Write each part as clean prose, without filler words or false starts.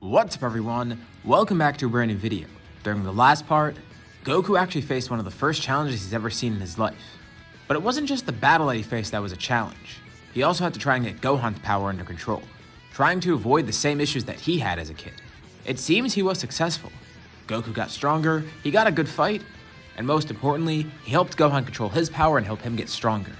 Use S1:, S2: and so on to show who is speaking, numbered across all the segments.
S1: What's up everyone, welcome back to a brand new video. During the last part, Goku actually faced one of the first challenges he's ever seen in his life. But it wasn't just the battle that he faced that was a challenge. He also had to try and get Gohan's power under control, trying to avoid the same issues that he had as a kid. It seems he was successful. Goku got stronger, he got a good fight, and most importantly, he helped Gohan control his power and help him get stronger.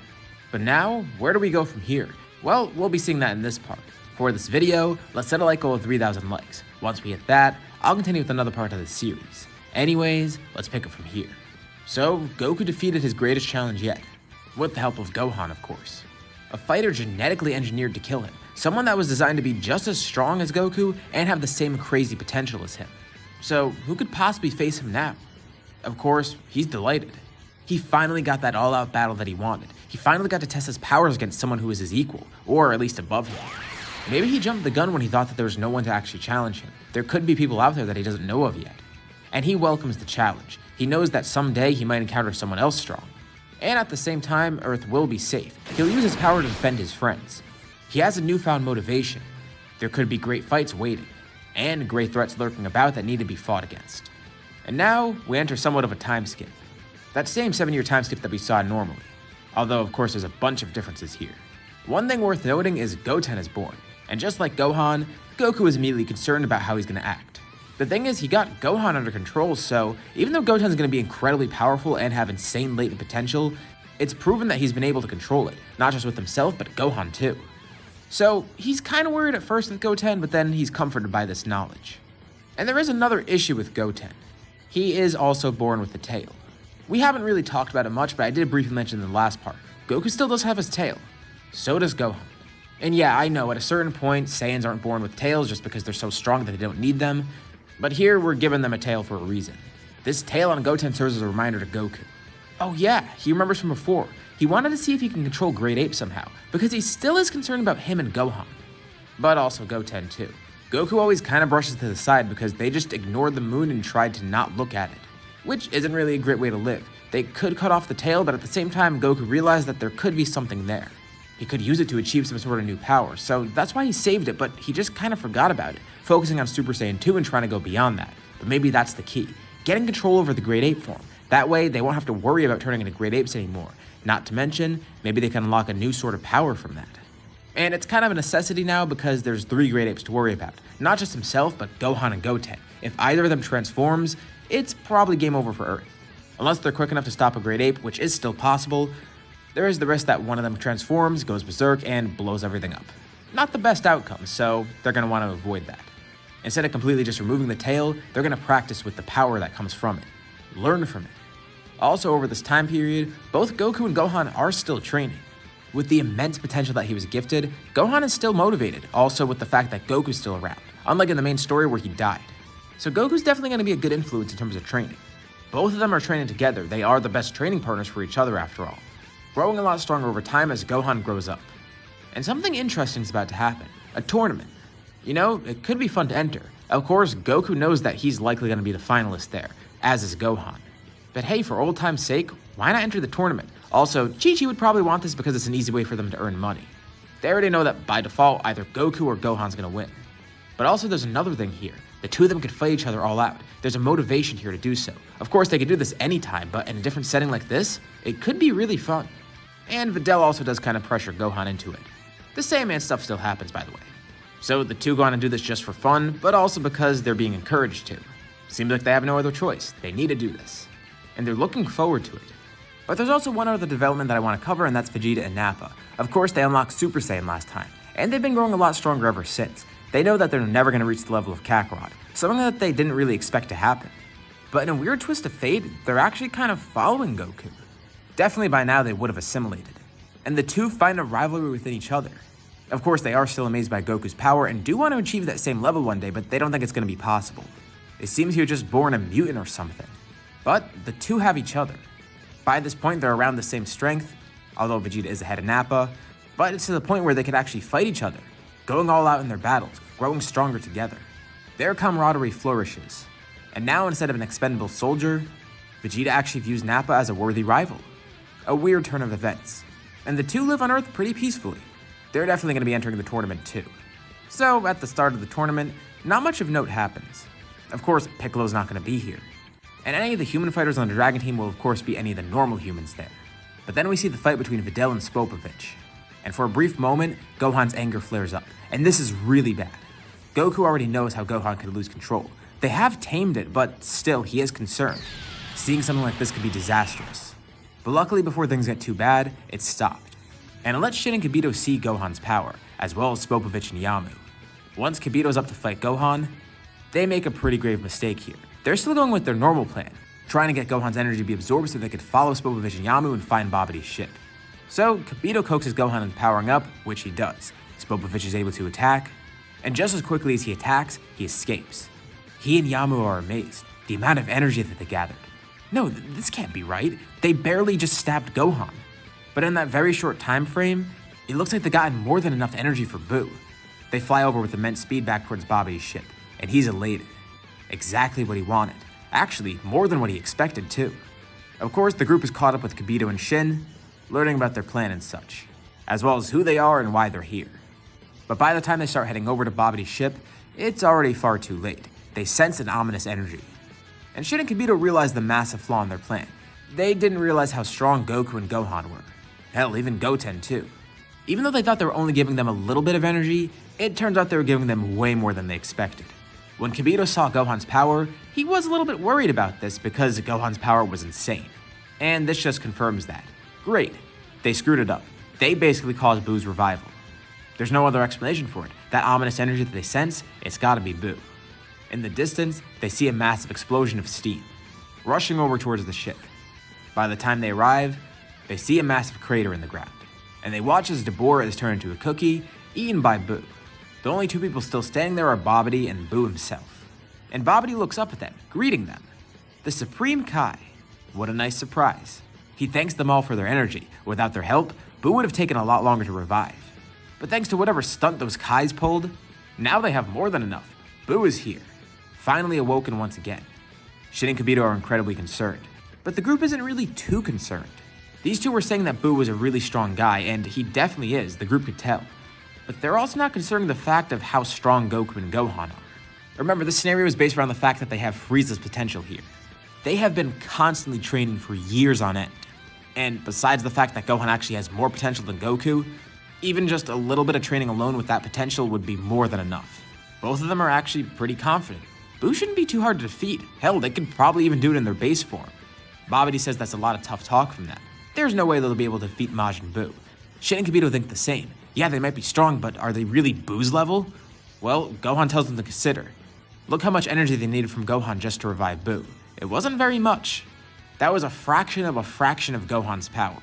S1: But now, where do we go from here? Well, we'll be seeing that in this part. For this video, let's set a like goal of 3,000 likes. Once we hit that, I'll continue with another part of this series. Anyways, let's pick up from here. So, Goku defeated his greatest challenge yet, with the help of Gohan, of course. A fighter genetically engineered to kill him, someone that was designed to be just as strong as Goku and have the same crazy potential as him. So, who could possibly face him now? Of course, he's delighted. He finally got that all-out battle that he wanted. He finally got to test his powers against someone who was his equal, or at least above him. Maybe he jumped the gun when he thought that there was no one to actually challenge him. There could be people out there that he doesn't know of yet. And he welcomes the challenge. He knows that someday he might encounter someone else strong. And at the same time, Earth will be safe. He'll use his power to defend his friends. He has a newfound motivation. There could be great fights waiting, and great threats lurking about that need to be fought against. And now, we enter somewhat of a time skip. That same 7-year time skip that we saw normally. Although, of course, there's a bunch of differences here. One thing worth noting is Goten is born. And just like Gohan, Goku is immediately concerned about how he's going to act. The thing is, he got Gohan under control, so even though Goten's going to be incredibly powerful and have insane latent potential, it's proven that he's been able to control it, not just with himself, but Gohan too. So he's kind of worried at first with Goten, but then he's comforted by this knowledge. And there is another issue with Goten. He is also born with a tail. We haven't really talked about it much, but I did briefly mention in the last part. Goku still does have his tail. So does Gohan. And yeah, I know, at a certain point, Saiyans aren't born with tails just because they're so strong that they don't need them, but here we're giving them a tail for a reason. This tail on Goten serves as a reminder to Goku. Oh yeah, he remembers from before. He wanted to see if he can control Great Ape somehow, because he still is concerned about him and Gohan. But also Goten too. Goku always kind of brushes to the side because they just ignored the moon and tried to not look at it, which isn't really a great way to live. They could cut off the tail, but at the same time, Goku realized that there could be something there. He could use it to achieve some sort of new power, so that's why he saved it, but he just kind of forgot about it, focusing on Super Saiyan 2 and trying to go beyond that. But maybe that's the key, getting control over the Great Ape form. That way, they won't have to worry about turning into Great Apes anymore. Not to mention, maybe they can unlock a new sort of power from that. And it's kind of a necessity now because there's 3 Great Apes to worry about. Not just himself, but Gohan and Goten. If either of them transforms, it's probably game over for Earth. Unless they're quick enough to stop a Great Ape, which is still possible, there is the risk that one of them transforms, goes berserk, and blows everything up. Not the best outcome, so they're going to want to avoid that. Instead of completely just removing the tail, they're going to practice with the power that comes from it. Learn from it. Also, over this time period, both Goku and Gohan are still training. With the immense potential that he was gifted, Gohan is still motivated, also with the fact that Goku's still around, unlike in the main story where he died. So Goku's definitely going to be a good influence in terms of training. Both of them are training together. They are the best training partners for each other after all. Growing a lot stronger over time as Gohan grows up. And something interesting is about to happen. A tournament. You know, it could be fun to enter. Of course, Goku knows that he's likely going to be the finalist there, as is Gohan. But hey, for old time's sake, why not enter the tournament? Also, Chi-Chi would probably want this because it's an easy way for them to earn money. They already know that by default, either Goku or Gohan's going to win. But also there's another thing here. The two of them could fight each other all out. There's a motivation here to do so. Of course, they could do this anytime, but in a different setting like this, it could be really fun. And Videl also does kind of pressure Gohan into it. The Saiyaman stuff still happens, by the way. So the two go on and do this just for fun, but also because they're being encouraged to. Seems like they have no other choice. They need to do this. And they're looking forward to it. But there's also one other development that I want to cover, and that's Vegeta and Nappa. Of course, they unlocked Super Saiyan last time, and they've been growing a lot stronger ever since. They know that they're never going to reach the level of Kakarot, something that they didn't really expect to happen. But in a weird twist of fate, they're actually kind of following Goku. Definitely by now they would have assimilated. And the two find a rivalry within each other. Of course, they are still amazed by Goku's power and do want to achieve that same level one day, but they don't think it's going to be possible. It seems he was just born a mutant or something. But the two have each other. By this point, they're around the same strength, although Vegeta is ahead of Nappa, but it's to the point where they could actually fight each other, going all out in their battles, growing stronger together. Their camaraderie flourishes. And now, instead of an expendable soldier, Vegeta actually views Nappa as a worthy rival. A weird turn of events. And the two live on Earth pretty peacefully. They're definitely going to be entering the tournament too. So, at the start of the tournament, not much of note happens. Of course, Piccolo's not going to be here. And any of the human fighters on the Dragon Team will of course be any of the normal humans there. But then we see the fight between Videl and Spopovich. And for a brief moment, Gohan's anger flares up. And this is really bad. Goku already knows how Gohan could lose control. They have tamed it, but still, he is concerned. Seeing something like this could be disastrous. But luckily, before things get too bad, it stopped. And it lets Shin and Kibito see Gohan's power, as well as Spopovich and Yamu. Once Kibito's up to fight Gohan, they make a pretty grave mistake here. They're still going with their normal plan, trying to get Gohan's energy to be absorbed so they could follow Spopovich and Yamu and find Babidi's ship. So, Kibito coaxes Gohan into powering up, which he does. Spopovich is able to attack, and just as quickly as he attacks, he escapes. He and Yamu are amazed, the amount of energy that they gathered. No, this can't be right. They barely just stabbed Gohan. But in that very short time frame, it looks like they got more than enough energy for Buu. They fly over with immense speed back towards Babidi's ship, and he's elated. Exactly what he wanted. Actually, more than what he expected too. Of course, the group is caught up with Kibito and Shin, learning about their plan and such, as well as who they are and why they're here. But by the time they start heading over to Babidi's ship, it's already far too late. They sense an ominous energy. And Shin and Kibito realize the massive flaw in their plan. They didn't realize how strong Goku and Gohan were. Hell, even Goten too. Even though they thought they were only giving them a little bit of energy, it turns out they were giving them way more than they expected. When Kibito saw Gohan's power, he was a little bit worried about this because Gohan's power was insane. And this just confirms that. Great. They screwed it up. They basically caused Buu's revival. There's no other explanation for it. That ominous energy that they sense, it's gotta be Buu. In the distance, they see a massive explosion of steam, rushing over towards the ship. By the time they arrive, they see a massive crater in the ground, and they watch as Dabura is turned into a cookie, eaten by Buu. The only two people still standing there are Babidi and Buu himself. And Babidi looks up at them, greeting them. The Supreme Kai. What a nice surprise. He thanks them all for their energy. Without their help, Buu would have taken a lot longer to revive. But thanks to whatever stunt those Kais pulled, now they have more than enough. Buu is here, finally awoken once again. Shin and Kibito are incredibly concerned, but the group isn't really too concerned. These two were saying that Buu was a really strong guy, and he definitely is, the group could tell. But they're also not concerning the fact of how strong Goku and Gohan are. Remember, this scenario is based around the fact that they have Frieza's potential here. They have been constantly training for years on end. And besides the fact that Gohan actually has more potential than Goku, even just a little bit of training alone with that potential would be more than enough. Both of them are actually pretty confident. Buu shouldn't be too hard to defeat. Hell, they could probably even do it in their base form. Babidi says that's a lot of tough talk from them. There's no way they'll be able to defeat Majin Buu. Shin and Kibito think the same. Yeah, they might be strong, but are they really Buu's level? Well, Gohan tells them to consider. Look how much energy they needed from Gohan just to revive Buu. It wasn't very much. That was a fraction of Gohan's power.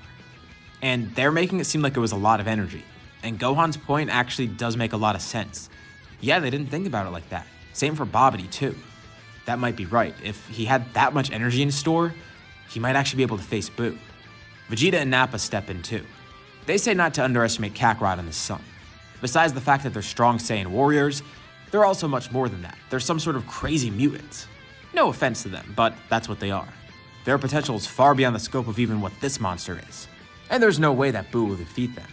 S1: And they're making it seem like it was a lot of energy. And Gohan's point actually does make a lot of sense. Yeah, they didn't think about it like that. Same for Babidi too. That might be right. If he had that much energy in store, he might actually be able to face Buu. Vegeta and Nappa step in too. They say not to underestimate Kakarot and his son. Besides the fact that they're strong Saiyan warriors, they're also much more than that. They're some sort of crazy mutants. No offense to them, but that's what they are. Their potential is far beyond the scope of even what this monster is. And there's no way that Buu will defeat them.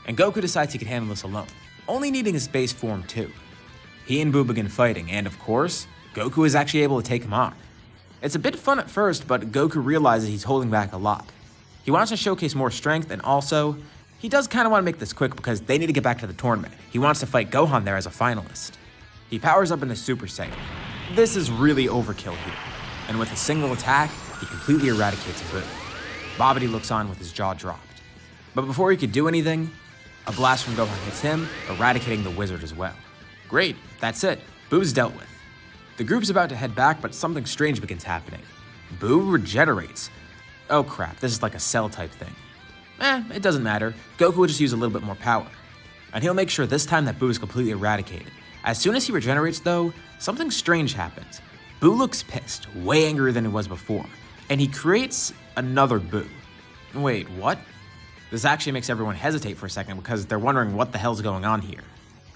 S1: And Goku decides he can handle this alone, only needing his base form too. He and Buu begin fighting, and of course, Goku is actually able to take him on. It's a bit fun at first, but Goku realizes he's holding back a lot. He wants to showcase more strength, and also, he does kind of want to make this quick because they need to get back to the tournament. He wants to fight Gohan there as a finalist. He powers up into Super Saiyan. This is really overkill here, and with a single attack, he completely eradicates Buu. Babidi looks on with his jaw dropped. But before he could do anything, a blast from Gohan hits him, eradicating the wizard as well. Great, that's it. Buu's dealt with. The group's about to head back, but something strange begins happening. Buu regenerates. Oh crap, this is like a cell type thing. It doesn't matter. Goku will just use a little bit more power. And he'll make sure this time that Buu is completely eradicated. As soon as he regenerates though, something strange happens. Buu looks pissed, way angrier than he was before. And he creates another Buu. Wait, what? This actually makes everyone hesitate for a second because they're wondering what the hell's going on here.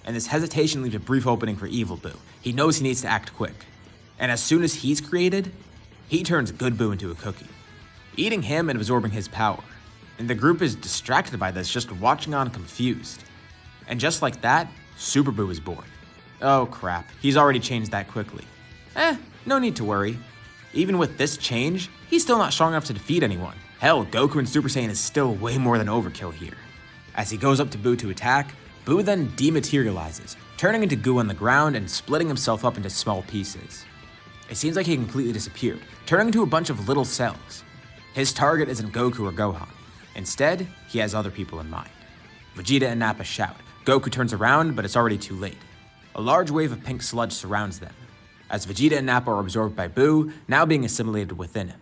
S1: And this hesitation leaves a brief opening for Evil Buu. He knows he needs to act quick. And as soon as he's created, he turns Good Buu into a cookie, eating him and absorbing his power. And the group is distracted by this, just watching on confused. And just like that, Super Buu is born. Oh crap, he's already changed that quickly. No need to worry. Even with this change, he's still not strong enough to defeat anyone. Hell, Goku in Super Saiyan is still way more than overkill here. As he goes up to Buu to attack, Buu then dematerializes, turning into goo on the ground and splitting himself up into small pieces. It seems like he completely disappeared, turning into a bunch of little cells. His target isn't Goku or Gohan. Instead, he has other people in mind. Vegeta and Nappa shout. Goku turns around, but it's already too late. A large wave of pink sludge surrounds them, as Vegeta and Nappa are absorbed by Buu, now being assimilated within him.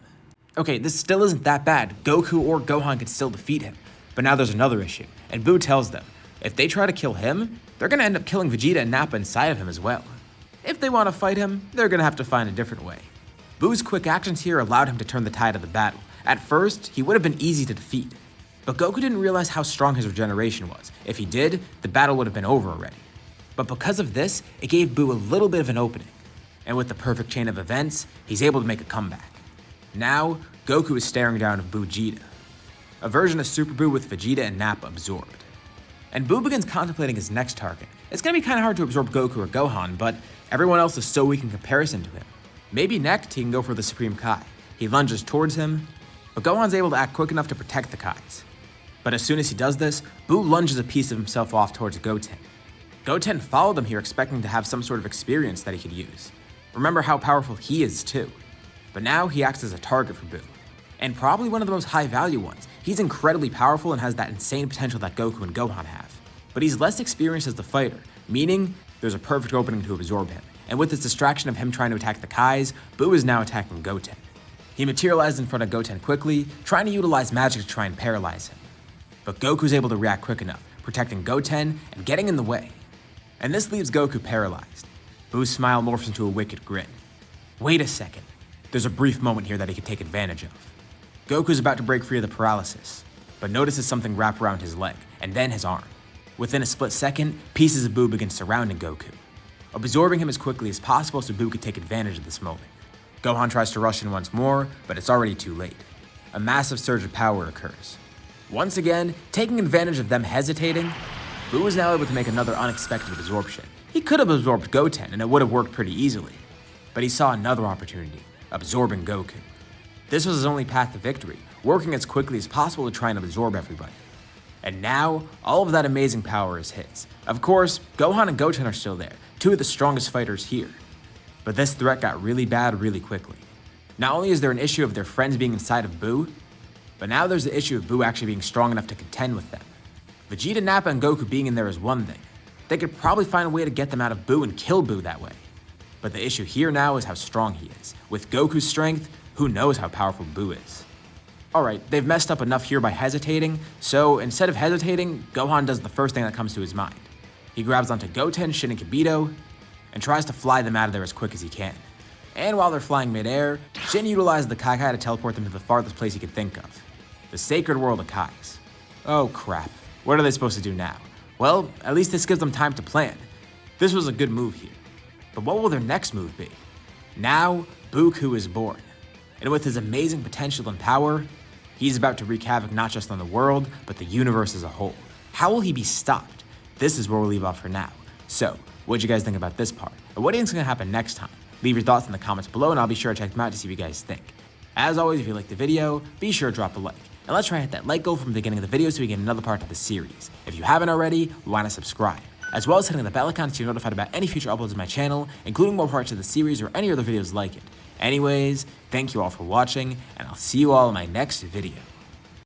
S1: Okay, this still isn't that bad. Goku or Gohan could still defeat him. But now there's another issue, and Buu tells them, if they try to kill him, they're gonna end up killing Vegeta and Nappa inside of him as well. If they want to fight him, they're gonna have to find a different way. Buu's quick actions here allowed him to turn the tide of the battle. At first, he would have been easy to defeat. But Goku didn't realize how strong his regeneration was. If he did, the battle would have been over already. But because of this, it gave Buu a little bit of an opening. And with the perfect chain of events, he's able to make a comeback. Now, Goku is staring down at Vegeta, a version of Super Buu with Vegeta and Nappa absorbed. And Buu begins contemplating his next target. It's gonna be kinda hard to absorb Goku or Gohan, but everyone else is so weak in comparison to him. Maybe next he can go for the Supreme Kai. He lunges towards him, but Gohan's able to act quick enough to protect the Kais. But as soon as he does this, Buu lunges a piece of himself off towards Goten. Goten followed him here expecting to have some sort of experience that he could use. Remember how powerful he is too. But now he acts as a target for Buu, and probably one of the most high value ones. He's incredibly powerful and has that insane potential that Goku and Gohan have. But he's less experienced as the fighter, meaning there's a perfect opening to absorb him. And with this distraction of him trying to attack the Kais, Buu is now attacking Goten. He materialized in front of Goten quickly, trying to utilize magic to try and paralyze him. But Goku's able to react quick enough, protecting Goten and getting in the way. And this leaves Goku paralyzed. Buu's smile morphs into a wicked grin. Wait a second. There's a brief moment here that he can take advantage of. Goku's about to break free of the paralysis, but notices something wrap around his leg, and then his arm. Within a split second, pieces of Buu begin surrounding Goku, absorbing him as quickly as possible so Buu could take advantage of this moment. Gohan tries to rush in once more, but it's already too late. A massive surge of power occurs. Once again, taking advantage of them hesitating, Buu is now able to make another unexpected absorption. He could have absorbed Goten and it would have worked pretty easily, but he saw another opportunity, absorbing Goku. This was his only path to victory, working as quickly as possible to try and absorb everybody. And now, all of that amazing power is his. Of course, Gohan and Goten are still there, two of the strongest fighters here. But this threat got really bad really quickly. Not only is there an issue of their friends being inside of Buu, but now there's the issue of Buu actually being strong enough to contend with them. Vegeta, Nappa, and Goku being in there is one thing. They could probably find a way to get them out of Buu and kill Buu that way. But the issue here now is how strong he is. With Goku's strength, who knows how powerful Buu is. Alright, they've messed up enough here by hesitating, so instead of hesitating, Gohan does the first thing that comes to his mind. He grabs onto Goten, Shin, and Kibito, and tries to fly them out of there as quick as he can. And while they're flying midair, Shin utilizes the Kai Kai to teleport them to the farthest place he could think of. The sacred world of Kais. Oh crap, what are they supposed to do now? Well, at least this gives them time to plan. This was a good move here. But what will their next move be? Now, Buku is born. And with his amazing potential and power, he's about to wreak havoc not just on the world, but the universe as a whole. How will he be stopped? This is where we'll leave off for now. So, what'd you guys think about this part? And what do you think's gonna happen next time? Leave your thoughts in the comments below and I'll be sure to check them out to see what you guys think. As always, if you liked the video, be sure to drop a like. And let's try and hit that like goal from the beginning of the video so we get another part of the series. If you haven't already, why not subscribe? As well as hitting the bell icon so you're notified about any future uploads of my channel, including more parts of the series or any other videos like it. Anyways, thank you all for watching, and I'll see you all in my next video.